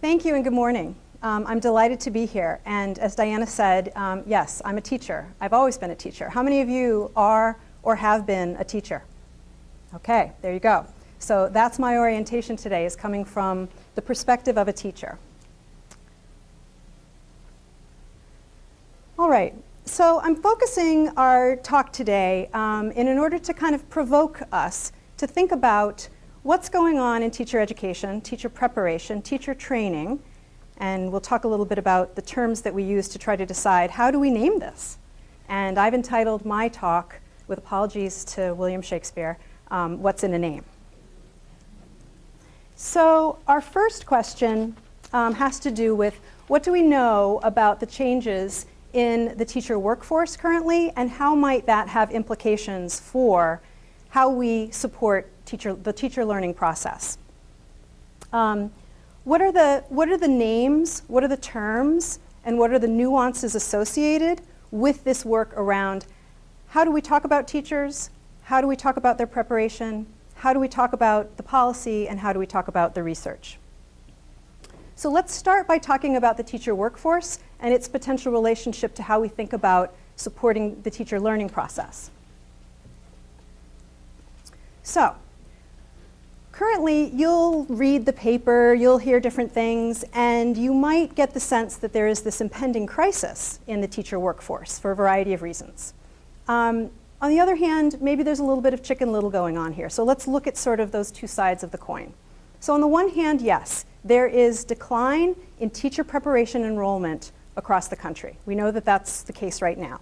Thank you and good morning. I'm delighted to be here. And as Diana said, yes, I'm a teacher. I've always been a teacher. How many of you are or have been a teacher? Okay, there you go. So that's my orientation today, is coming from the perspective of a teacher. All right, so I'm focusing our talk today in order to kind of provoke us to think about what's going on in teacher education, teacher preparation, teacher training, and we'll talk a little bit about the terms that we use to try to decide how do we name this. And I've entitled my talk, with apologies to William Shakespeare, What's in a Name? So our first question has to do with what do we know about the changes in the teacher workforce currently, and how might that have implications for how we support the teacher learning process. What are the names, what are the terms, and what are the nuances associated with this work around how do we talk about teachers, how do we talk about their preparation, how do we talk about the policy, and how do we talk about the research? So let's start by talking about the teacher workforce and its potential relationship to how we think about supporting the teacher learning process. So, currently you'll read the paper, you'll hear different things, and you might get the sense that there is this impending crisis in the teacher workforce for a variety of reasons. On the other hand, maybe there's a little bit of Chicken Little going on here. So let's look at sort of those two sides of the coin. So on the one hand, yes, there is decline in teacher preparation enrollment across the country. We know that that's the case right now.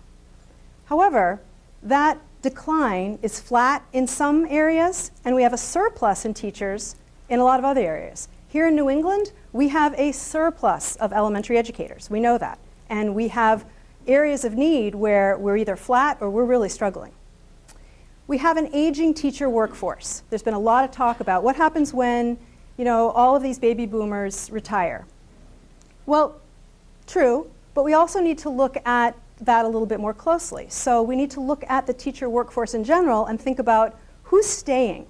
However, that decline is flat in some areas, and we have a surplus in teachers in a lot of other areas. Here in New England, we have a surplus of elementary educators. We know that. And we have areas of need where we're either flat or we're really struggling. We have an aging teacher workforce. There's been a lot of talk about what happens when, all of these baby boomers retire. Well, true, but we also need to look at that a little bit more closely. So we need to look at the teacher workforce in general and think about who's staying,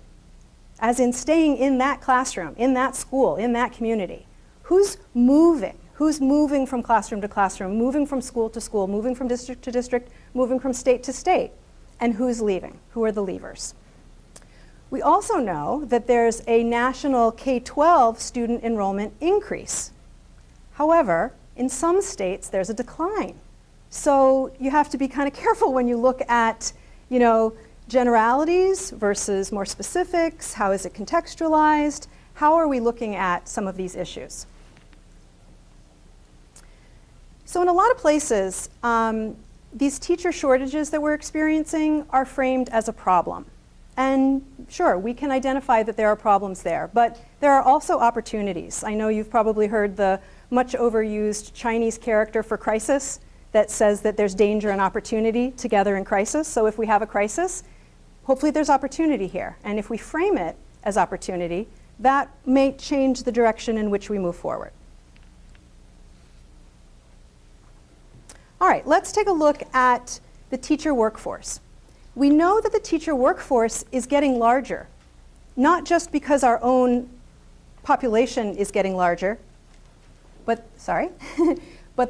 as in staying in that classroom, in that school, in that community. Who's moving from classroom to classroom, moving from school to school, moving from district to district, moving from state to state, and who's leaving, who are the leavers. We also know that there's a national K-12 student enrollment increase. However, in some states there's a decline. So you have to be kind of careful when you look at, generalities versus more specifics. How is it contextualized? How are we looking at some of these issues? So in a lot of places, these teacher shortages that we're experiencing are framed as a problem. And sure, we can identify that there are problems there, but there are also opportunities. I know you've probably heard the much overused Chinese character for crisis that says that there's danger and opportunity together in crisis. So if we have a crisis, hopefully there's opportunity here. And if we frame it as opportunity, that may change the direction in which we move forward. All right, let's take a look at the teacher workforce. We know that the teacher workforce is getting larger, not just because our own population is getting larger, but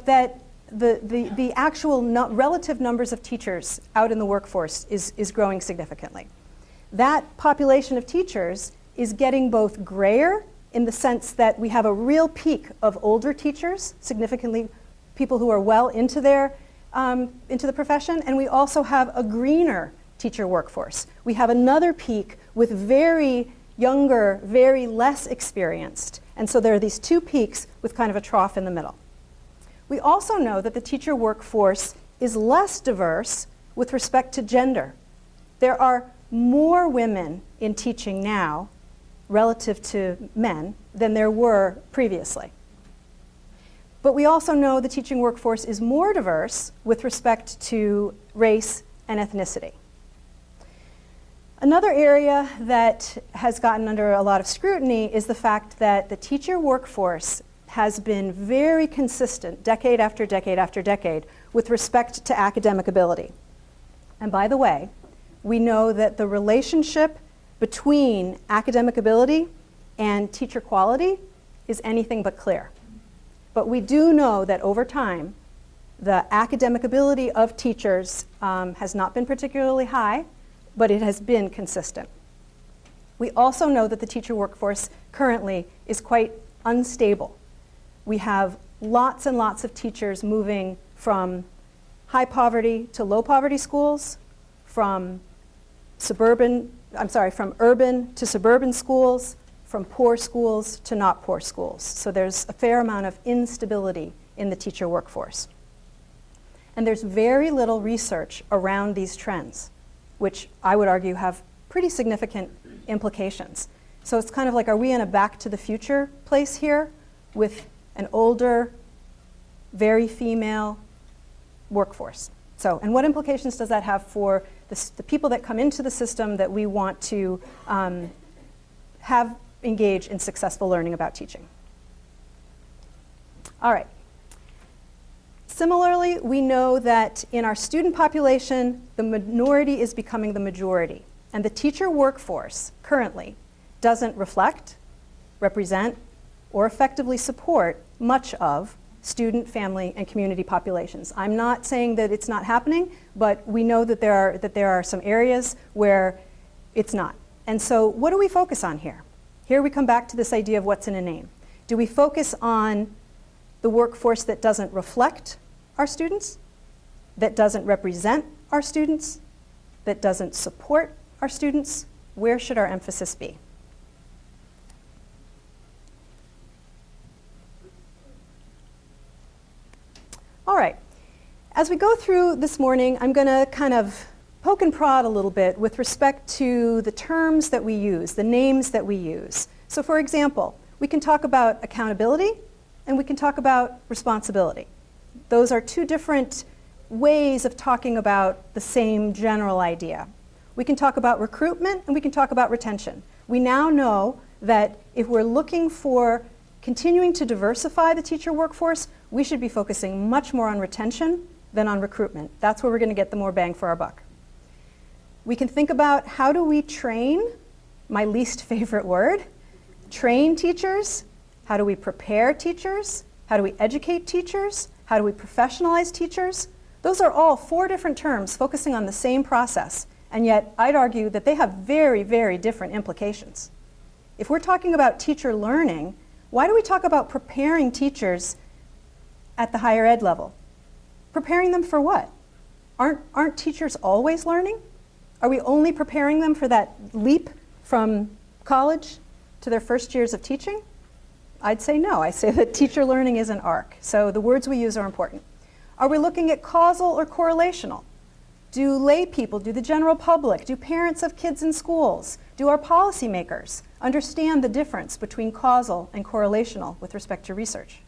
that the actual relative numbers of teachers out in the workforce is growing significantly. That population of teachers is getting both grayer in the sense that we have a real peak of older teachers, significantly people who are well into the profession, and we also have a greener teacher workforce. We have another peak with very younger, very less experienced, and so there are these two peaks with kind of a trough in the middle. We also know that the teacher workforce is less diverse with respect to gender. There are more women in teaching now relative to men than there were previously. But we also know the teaching workforce is more diverse with respect to race and ethnicity. Another area that has gotten under a lot of scrutiny is the fact that the teacher workforce has been very consistent decade after decade after decade with respect to academic ability. And by the way, we know that the relationship between academic ability and teacher quality is anything but clear. But we do know that over time, the academic ability of teachers has not been particularly high, but it has been consistent. We also know that the teacher workforce currently is quite unstable. We have lots and lots of teachers moving from high poverty to low poverty schools, from urban to suburban schools, from poor schools to not poor schools. So there's a fair amount of instability in the teacher workforce. And there's very little research around these trends, which I would argue have pretty significant implications. So it's kind of like, are we in a back to the future place here with an older, very female workforce? So, and what implications does that have for the people that come into the system that we want to have engage in successful learning about teaching? All right. Similarly, we know that in our student population, the minority is becoming the majority. And the teacher workforce currently doesn't reflect, represent, or effectively support much of student, family, and community populations. I'm not saying that it's not happening, but we know that there are some areas where it's not. And so what do we focus on here? Here we come back to this idea of what's in a name. Do we focus on the workforce that doesn't reflect our students, that doesn't represent our students, that doesn't support our students? Where should our emphasis be? All right, as we go through this morning, I'm going to kind of poke and prod a little bit with respect to the terms that we use, the names that we use. So for example, we can talk about accountability and we can talk about responsibility. Those are two different ways of talking about the same general idea. We can talk about recruitment and we can talk about retention. We now know that if we're looking for continuing to diversify the teacher workforce, we should be focusing much more on retention than on recruitment. That's where we're going to get the more bang for our buck. We can think about how do we train, my least favorite word, train teachers. How do we prepare teachers? How do we educate teachers? How do we professionalize teachers? Those are all four different terms focusing on the same process, and yet I'd argue that they have very, very different implications. If we're talking about teacher learning, why do we talk about preparing teachers at the higher ed level? Preparing them for what? Aren't teachers always learning? Are we only preparing them for that leap from college to their first years of teaching? I'd say no. I say that teacher learning is an arc. So the words we use are important. Are we looking at causal or correlational? Do lay people, do the general public, do parents of kids in schools, do our policymakers understand the difference between causal and correlational with respect to research?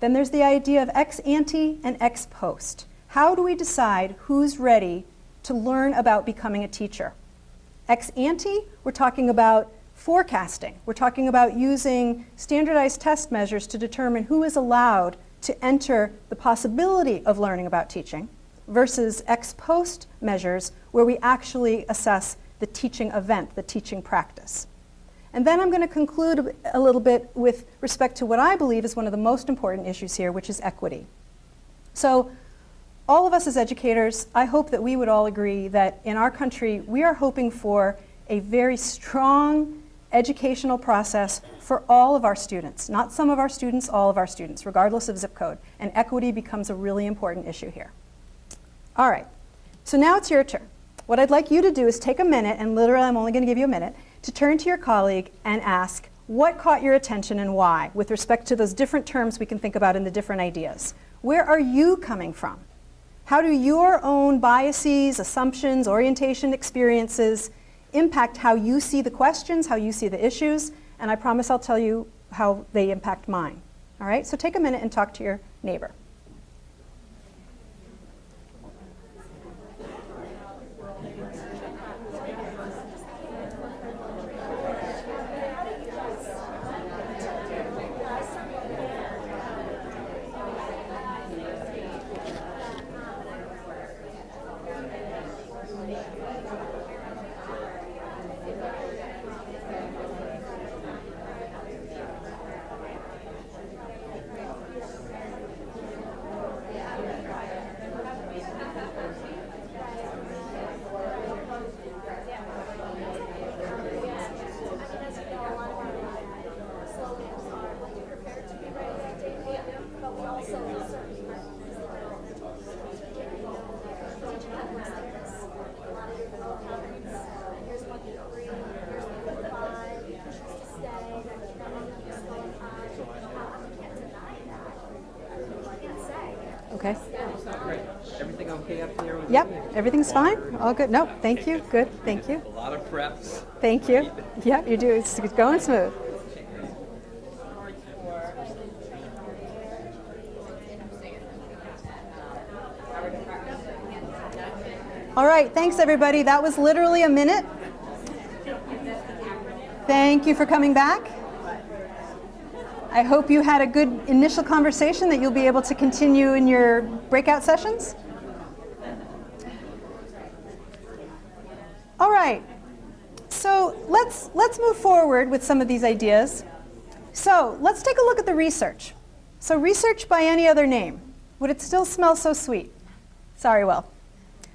Then there's the idea of ex ante and ex post. How do we decide who's ready to learn about becoming a teacher? Ex ante, we're talking about forecasting. We're talking about using standardized test measures to determine who is allowed to enter the possibility of learning about teaching, versus ex post measures where we actually assess the teaching event, the teaching practice. And then I'm going to conclude a little bit with respect to what I believe is one of the most important issues here, which is equity. So all of us as educators, I hope that we would all agree that in our country, we are hoping for a very strong educational process for all of our students, not some of our students, all of our students, regardless of zip code. And equity becomes a really important issue here. All right, so now it's your turn. What I'd like you to do is take a minute, and literally I'm only going to give you a minute, to turn to your colleague and ask what caught your attention and why with respect to those different terms we can think about in the different ideas. Where are you coming from? How do your own biases, assumptions, orientation, experiences impact how you see the questions, how you see the issues? And I promise I'll tell you how they impact mine. All right, so take a minute and talk to your neighbor. Okay. Great. Everything okay up here? Yep, everything's fine. All good. No, thank you. Good, thank you. A lot of preps. Thank you. Yep, you do. It's going smooth. All right, thanks everybody. That was literally a minute. Thank you for coming back. I hope you had a good initial conversation that you'll be able to continue in your breakout sessions. All right, so let's move forward with some of these ideas. So let's take a look at the research. So research by any other name. Would it still smell so sweet? Sorry, Will.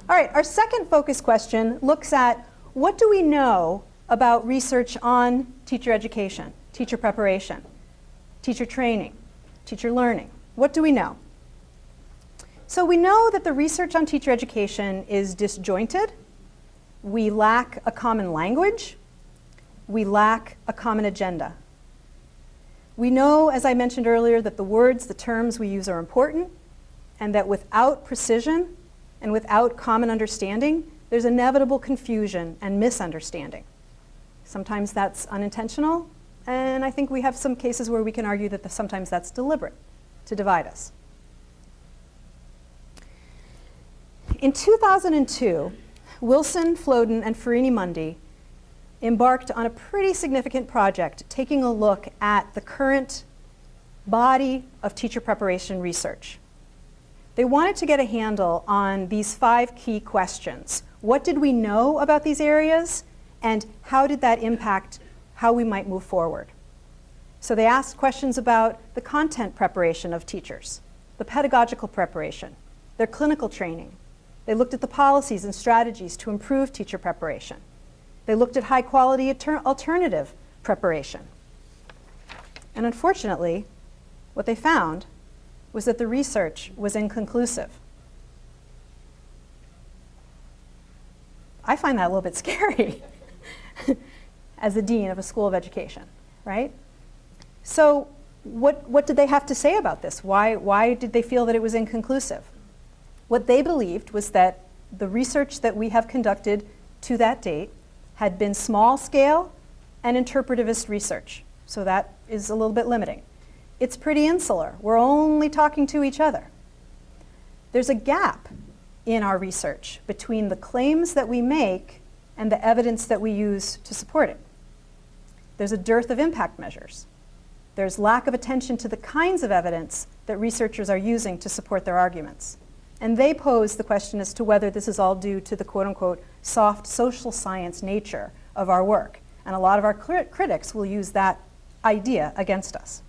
All right, our second focus question looks at what do we know about research on teacher education, teacher preparation, teacher training, teacher learning. What do we know? So we know that the research on teacher education is disjointed. We lack a common language. We lack a common agenda. We know, as I mentioned earlier, that the words, the terms we use are important, and that without precision and without common understanding, there's inevitable confusion and misunderstanding. Sometimes that's unintentional, and I think we have some cases where we can argue that sometimes that's deliberate to divide us. In 2002, Wilson, Floden, and Farini-Mundy embarked on a pretty significant project taking a look at the current body of teacher preparation research. They wanted to get a handle on these 5 key questions. What did we know about these areas, and how did that impact how we might move forward? So they asked questions about the content preparation of teachers, the pedagogical preparation, their clinical training. They looked at the policies and strategies to improve teacher preparation. They looked at high-quality alternative preparation. And unfortunately, what they found was that the research was inconclusive. I find that a little bit scary as the dean of a school of education, right? So what did they have to say about this? Why did they feel that it was inconclusive? What they believed was that the research that we have conducted to that date had been small scale and interpretivist research. So that is a little bit limiting. It's pretty insular. We're only talking to each other. There's a gap in our research between the claims that we make and the evidence that we use to support it. There's a dearth of impact measures. There's lack of attention to the kinds of evidence that researchers are using to support their arguments. And they pose the question as to whether this is all due to the quote-unquote soft social science nature of our work. And a lot of our critics will use that idea against us.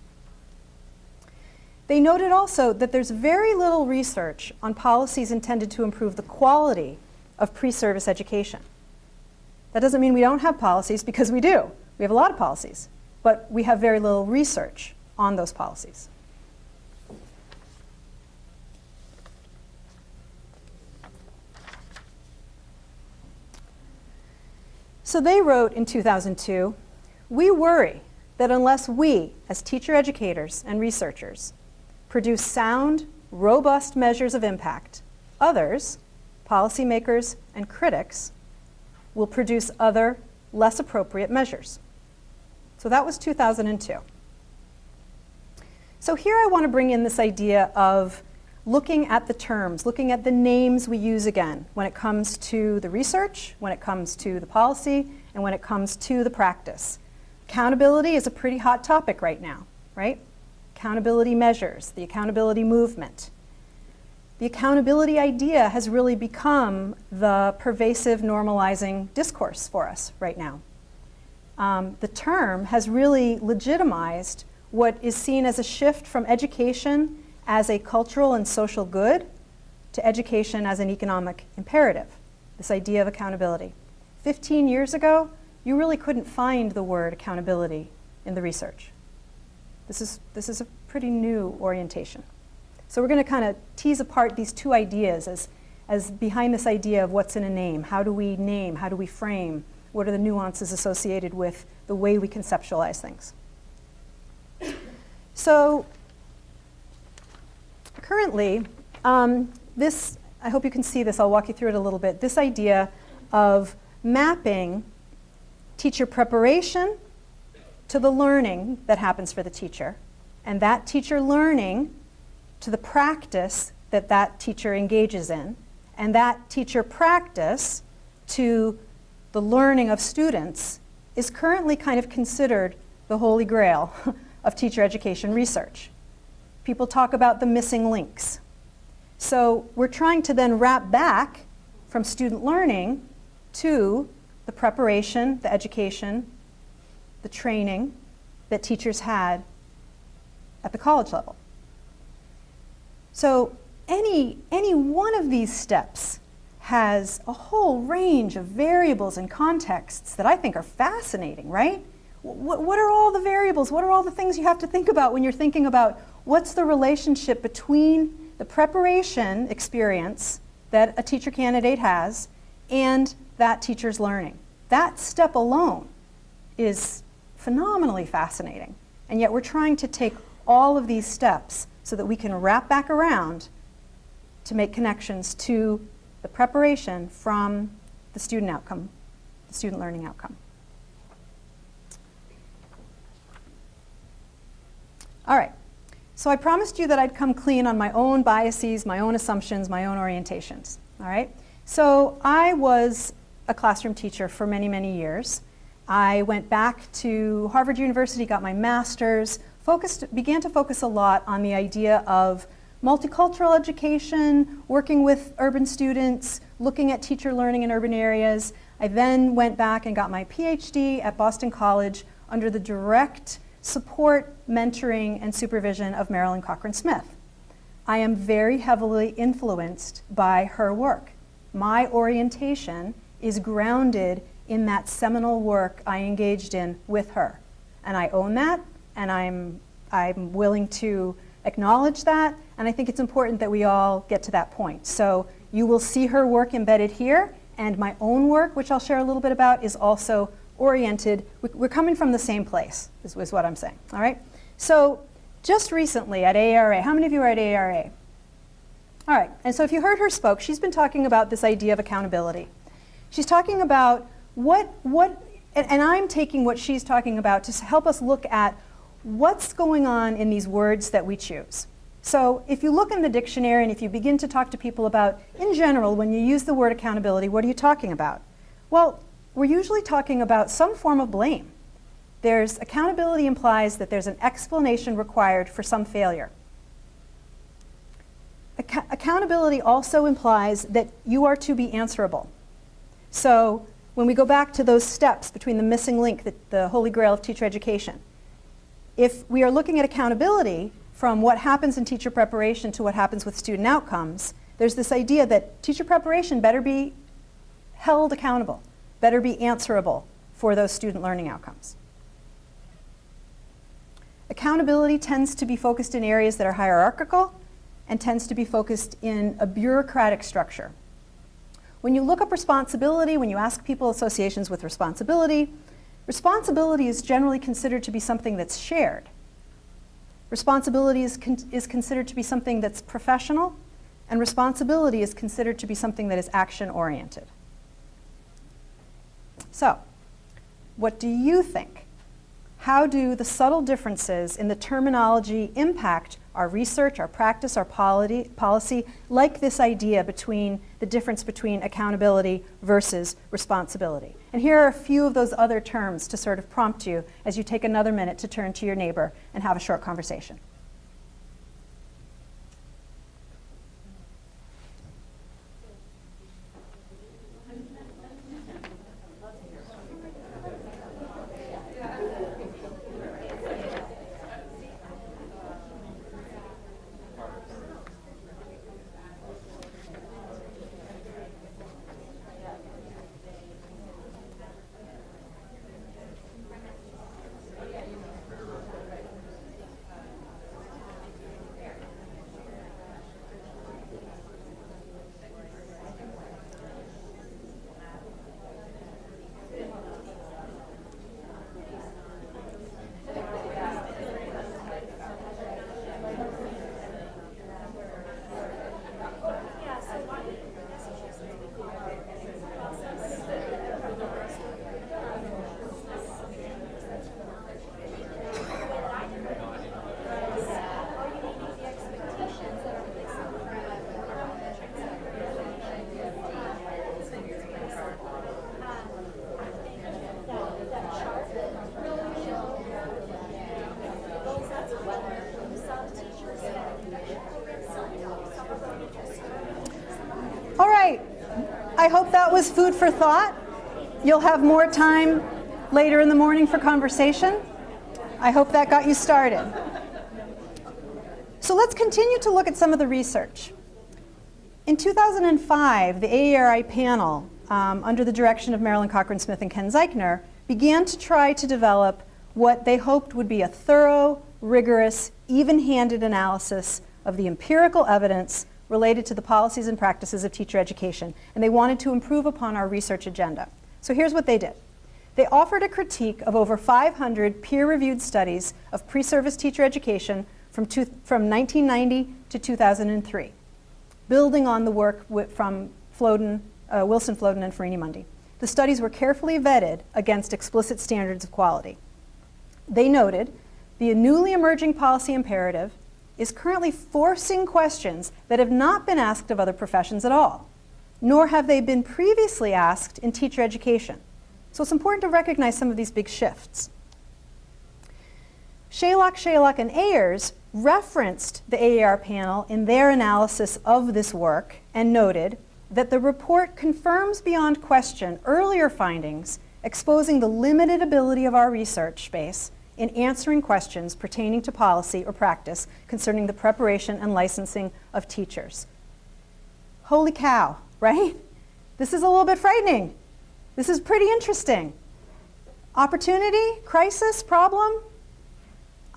They noted also that there's very little research on policies intended to improve the quality of pre-service education. That doesn't mean we don't have policies, because we do. We have a lot of policies, but we have very little research on those policies. So they wrote in 2002, "We worry that unless we, as teacher educators and researchers, produce sound, robust measures of impact, others, policymakers and critics, will produce other, less appropriate measures." So that was 2002. So here I want to bring in this idea of looking at the terms, looking at the names we use again when it comes to the research, when it comes to the policy, and when it comes to the practice. Accountability is a pretty hot topic right now, right? Accountability measures, the accountability movement. The accountability idea has really become the pervasive normalizing discourse for us right now. The term has really legitimized what is seen as a shift from education as a cultural and social good to education as an economic imperative, this idea of accountability. 15 years ago, you really couldn't find the word accountability in the research. This is a pretty new orientation. So we're going to kind of tease apart these 2 ideas as behind this idea of what's in a name. How do we name? How do we frame? What are the nuances associated with the way we conceptualize things? So currently, This, I hope you can see this, I'll walk you through it a little bit. This idea of mapping teacher preparation to the learning that happens for the teacher, and that teacher learning to the practice that that teacher engages in, and that teacher practice to the learning of students is currently kind of considered the holy grail of teacher education research. People talk about the missing links. So we're trying to then wrap back from student learning to the preparation, the education, the training that teachers had at the college level. So any one of these steps has a whole range of variables and contexts that I think are fascinating, right? What are all the variables? What are all the things you have to think about when you're thinking about what's the relationship between the preparation experience that a teacher candidate has and that teacher's learning? That step alone is phenomenally fascinating. And yet we're trying to take all of these steps so that we can wrap back around to make connections to the preparation from the student outcome, the student learning outcome. All right, so I promised you that I'd come clean on my own biases, my own assumptions, my own orientations. All right, so I was a classroom teacher for many, many years. I went back to Harvard University, got my master's, began to focus a lot on the idea of multicultural education, working with urban students, looking at teacher learning in urban areas. I then went back and got my PhD at Boston College under the direct support, mentoring, and supervision of Marilyn Cochran Smith. I am very heavily influenced by her work. My orientation is grounded in that seminal work I engaged in with her. And I own that, and I'm willing to acknowledge that, and I think it's important that we all get to that point. So you will see her work embedded here, and my own work, which I'll share a little bit about, is also oriented. We're coming from the same place, is what I'm saying, all right? So just recently at AARA, how many of you are at AARA? All right, and so if you heard her spoke, she's been talking about this idea of accountability. She's talking about and I'm taking what she's talking about to help us look at what's going on in these words that we choose. So if you look in the dictionary and if you begin to talk to people about, in general, when you use the word accountability, what are you talking about? Well, we're usually talking about some form of blame. Accountability implies that there's an explanation required for some failure. Accountability also implies that you are to be answerable. So when we go back to those steps between the missing link, the holy grail of teacher education, if we are looking at accountability from what happens in teacher preparation to what happens with student outcomes, there's this idea that teacher preparation better be held accountable, better be answerable for those student learning outcomes. Accountability tends to be focused in areas that are hierarchical and tends to be focused in a bureaucratic structure. When you look up responsibility, when you ask people associations with responsibility, responsibility is generally considered to be something that's shared. Responsibility is considered to be something that's professional, and responsibility is considered to be something that is action-oriented. So, what do you think? How do the subtle differences in the terminology impact our research, our practice, our policy, like this idea between the difference between accountability versus responsibility? And here are a few of those other terms to sort of prompt you as you take another minute to turn to your neighbor and have a short conversation. I hope that was food for thought. You'll have more time later in the morning for conversation. I hope that got you started. So let's continue to look at some of the research. In 2005, the AERI panel, under the direction of Marilyn Cochran-Smith and Ken Zeichner, began to try to develop what they hoped would be a thorough, rigorous, even-handed analysis of the empirical evidence related to the policies and practices of teacher education. And they wanted to improve upon our research agenda. So here's what they did. They offered a critique of over 500 peer-reviewed studies of pre-service teacher education from 1990 to 2003, building on the work from Wilson, Floden, and Farini Mundy. The studies were carefully vetted against explicit standards of quality. They noted the newly emerging policy imperative is currently forcing questions that have not been asked of other professions at all, nor have they been previously asked in teacher education. So it's important to recognize some of these big shifts. Shalok, and Ayers referenced the AER panel in their analysis of this work and noted that the report confirms beyond question earlier findings exposing the limited ability of our research space in answering questions pertaining to policy or practice concerning the preparation and licensing of teachers. Holy cow, right? This is a little bit frightening. This is pretty interesting. Opportunity, crisis, problem?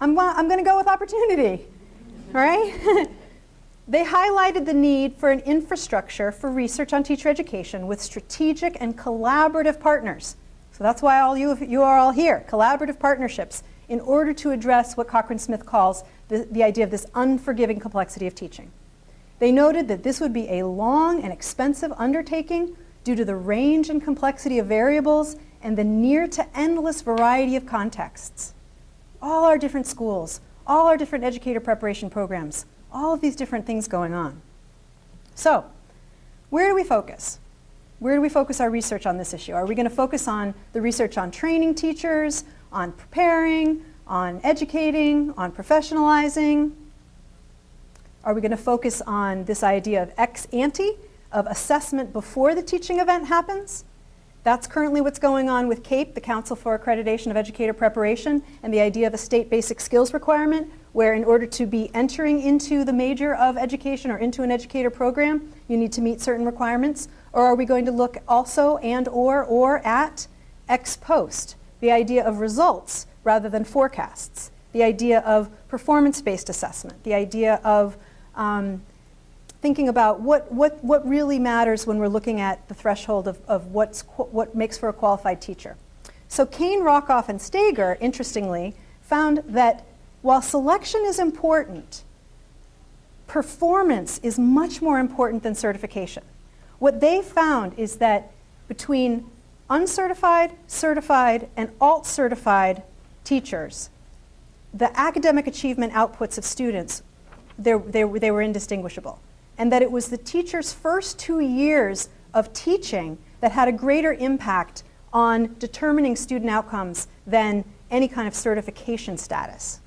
I'm going to go with opportunity, all right? They highlighted the need for an infrastructure for research on teacher education with strategic and collaborative partners. So that's why you are all here, collaborative partnerships, in order to address what Cochran-Smith calls the idea of this unforgiving complexity of teaching. They noted that this would be a long and expensive undertaking due to the range and complexity of variables and the near to endless variety of contexts. All our different schools, all our different educator preparation programs, all of these different things going on. So, where do we focus? Where do we focus our research on this issue? Are we going to focus on the research on training teachers, on preparing, on educating, on professionalizing? Are we going to focus on this idea of ex ante, of assessment before the teaching event happens? That's currently what's going on with CAPE, the Council for Accreditation of Educator Preparation, and the idea of a state basic skills requirement, where in order to be entering into the major of education or into an educator program, you need to meet certain requirements. Or are we going to look also or at ex post, the idea of results rather than forecasts, the idea of performance-based assessment, the idea of thinking about what really matters when we're looking at the threshold of what makes for a qualified teacher. So Kane, Rockoff, and Stager, interestingly, found that while selection is important, performance is much more important than certification. What they found is that between uncertified, certified, and alt-certified teachers, the academic achievement outputs of students, they were indistinguishable. And that it was the teacher's first 2 years of teaching that had a greater impact on determining student outcomes than any kind of certification status.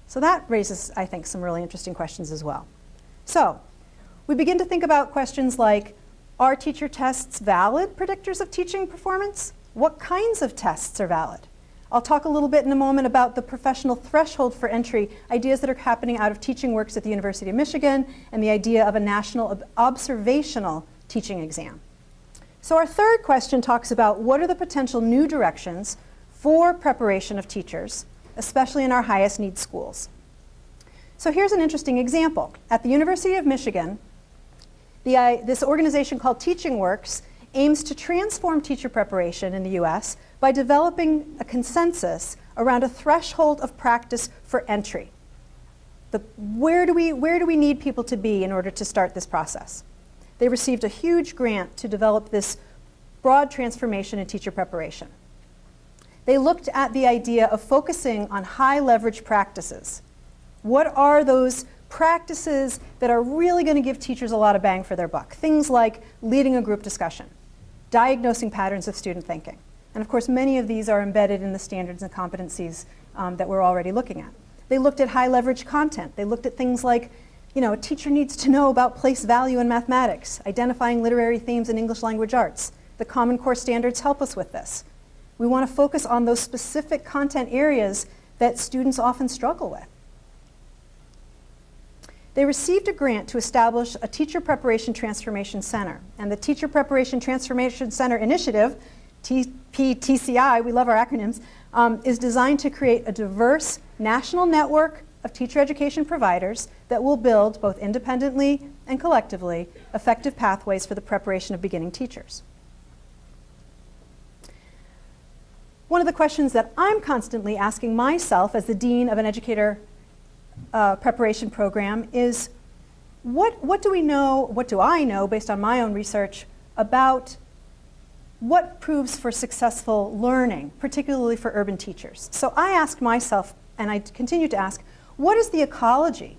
So that raises, I think, some really interesting questions as well. So we begin to think about questions like, are teacher tests valid predictors of teaching performance? What kinds of tests are valid? I'll talk a little bit in a moment about the professional threshold for entry, ideas that are happening out of teaching works at the University of Michigan, and the idea of a national observational teaching exam. So our third question talks about what are the potential new directions for preparation of teachers, especially in our highest need schools. So here's an interesting example. At the University of Michigan, this organization called Teaching Works aims to transform teacher preparation in the US by developing a consensus around a threshold of practice for entry. Where do we need people to be in order to start this process? They received a huge grant to develop this broad transformation in teacher preparation. They looked at the idea of focusing on high leverage practices. What are those practices that are really going to give teachers a lot of bang for their buck? Things like leading a group discussion, diagnosing patterns of student thinking. And of course, many of these are embedded in the standards and competencies that we're already looking at. They looked at high leverage content. They looked at things like You know, a teacher needs to know about place value in mathematics, identifying literary themes in English language arts. The Common Core standards help us with this. We want to focus on those specific content areas that students often struggle with. They received a grant to establish a Teacher Preparation Transformation Center. And the Teacher Preparation Transformation Center Initiative, TPTCI, we love our acronyms, is designed to create a diverse national network of teacher education providers that will build, both independently and collectively, effective pathways for the preparation of beginning teachers. One of the questions that I'm constantly asking myself as the dean of an educator preparation program is, what do we know, what do I know based on my own research about what proves for successful learning, particularly for urban teachers? So I asked myself, and I continue to ask, what is the ecology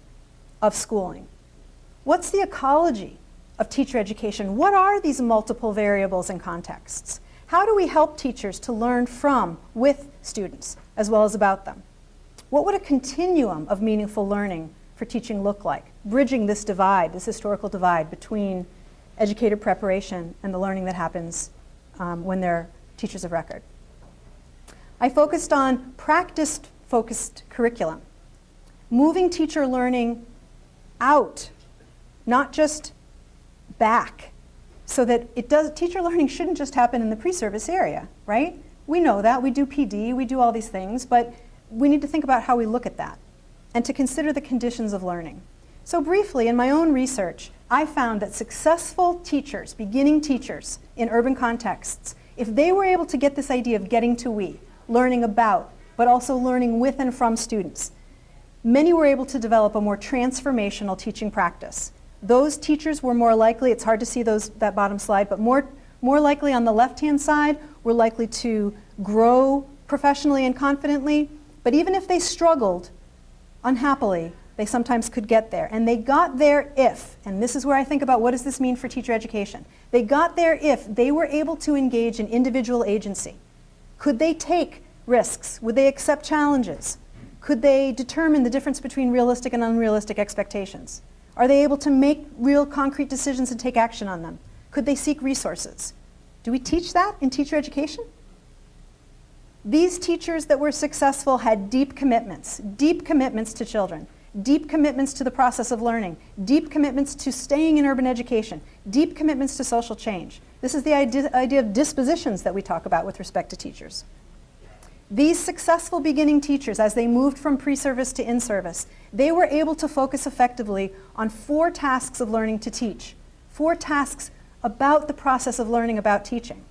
of schooling? What's the ecology of teacher education? What are these multiple variables and contexts? How do we help teachers to learn from, with students, as well as about them? What would a continuum of meaningful learning for teaching look like, bridging this divide, this historical divide between educator preparation and the learning that happens when they're teachers of record? I focused on practice-focused curriculum, moving teacher learning out, not just back, so that teacher learning shouldn't just happen in the pre-service area, right? We know that, we do PD, we do all these things, but we need to think about how we look at that and to consider the conditions of learning. So briefly, in my own research, I found that successful teachers, beginning teachers in urban contexts, if they were able to get this idea of getting to we, learning about, but also learning with and from students, many were able to develop a more transformational teaching practice. Those teachers were more likely, it's hard to see that bottom slide, but more likely on the left-hand side were likely to grow professionally and confidently, but even if they struggled unhappily, they sometimes could get there. And they got there if, and this is where I think about what does this mean for teacher education, they got there if they were able to engage in individual agency. Could they take risks? Would they accept challenges? Could they determine the difference between realistic and unrealistic expectations? Are they able to make real concrete decisions and take action on them? Could they seek resources? Do we teach that in teacher education? These teachers that were successful had deep commitments to children, deep commitments to the process of learning, deep commitments to staying in urban education, deep commitments to social change. This is the idea of dispositions that we talk about with respect to teachers. These successful beginning teachers, as they moved from pre-service to in-service, they were able to focus effectively on 4 tasks of learning to teach, 4 tasks about the process of learning about teaching.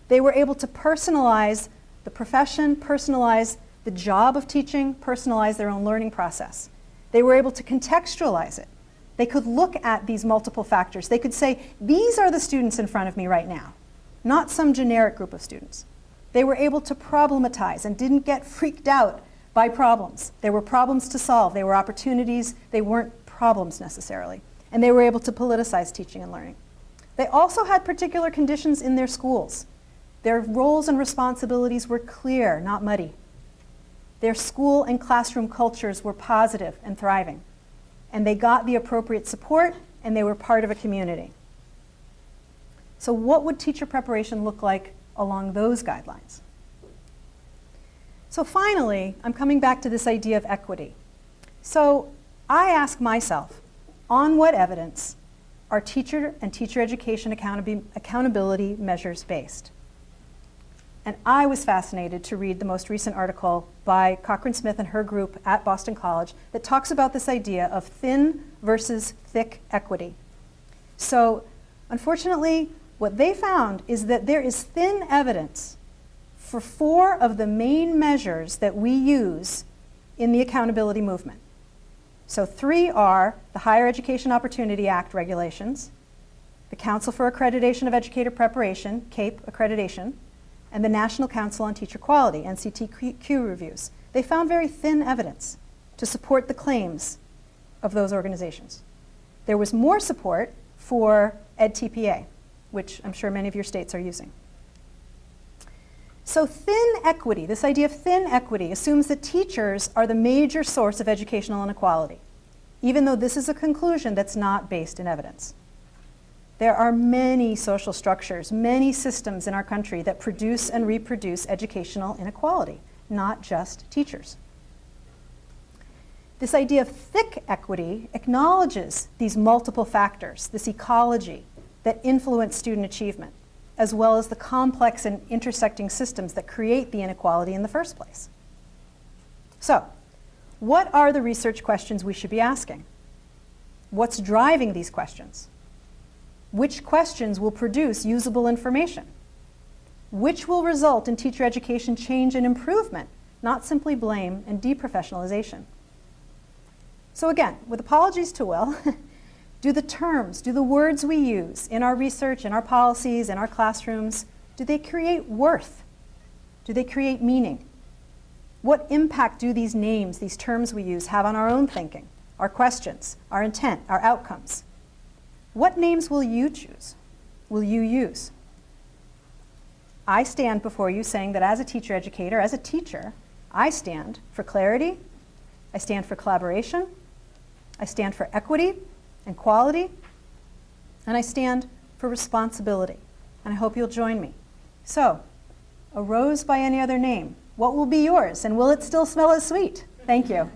They were able to personalize the profession, personalize the job of teaching, personalize their own learning process. They were able to contextualize it. They could look at these multiple factors. They could say, these are the students in front of me right now, not some generic group of students. They were able to problematize and didn't get freaked out by problems. There were problems to solve. They were opportunities. They weren't problems necessarily. And they were able to politicize teaching and learning. They also had particular conditions in their schools. Their roles and responsibilities were clear, not muddy. Their school and classroom cultures were positive and thriving. And they got the appropriate support, and they were part of a community. So what would teacher preparation look like along those guidelines? So finally, I'm coming back to this idea of equity. So I ask myself, on what evidence are teacher and teacher education accountability measures based? And I was fascinated to read the most recent article by Cochran Smith and her group at Boston College that talks about this idea of thin versus thick equity. So unfortunately, what they found is that there is thin evidence for 4 of the main measures that we use in the accountability movement. So 3 are the Higher Education Opportunity Act regulations, the Council for Accreditation of Educator Preparation, CAPE accreditation, and the National Council on Teacher Quality, NCTQ reviews. They found very thin evidence to support the claims of those organizations. There was more support for EdTPA, which I'm sure many of your states are using. So thin equity, this idea of thin equity, assumes that teachers are the major source of educational inequality. even though this is a conclusion that's not based in evidence. There are many social structures, many systems in our country that produce and reproduce educational inequality, not just teachers. This idea of thick equity acknowledges these multiple factors, this ecology that influence student achievement, as well as the complex and intersecting systems that create the inequality in the first place. So, what are the research questions we should be asking? What's driving these questions? Which questions will produce usable information? Which will result in teacher education change and improvement, not simply blame and deprofessionalization? So again, with apologies to Will, do the terms, do the words we use in our research, in our policies, in our classrooms, do they create worth? Do they create meaning? What impact do these names, these terms we use, have on our own thinking, our questions, our intent, our outcomes? What names will you choose? Will you use? I stand before you saying that as a teacher educator, as a teacher, I stand for clarity, I stand for collaboration, I stand for equity and quality, and I stand for responsibility. And I hope you'll join me. So, a rose by any other name, what will be yours, and will it still smell as sweet? Thank you.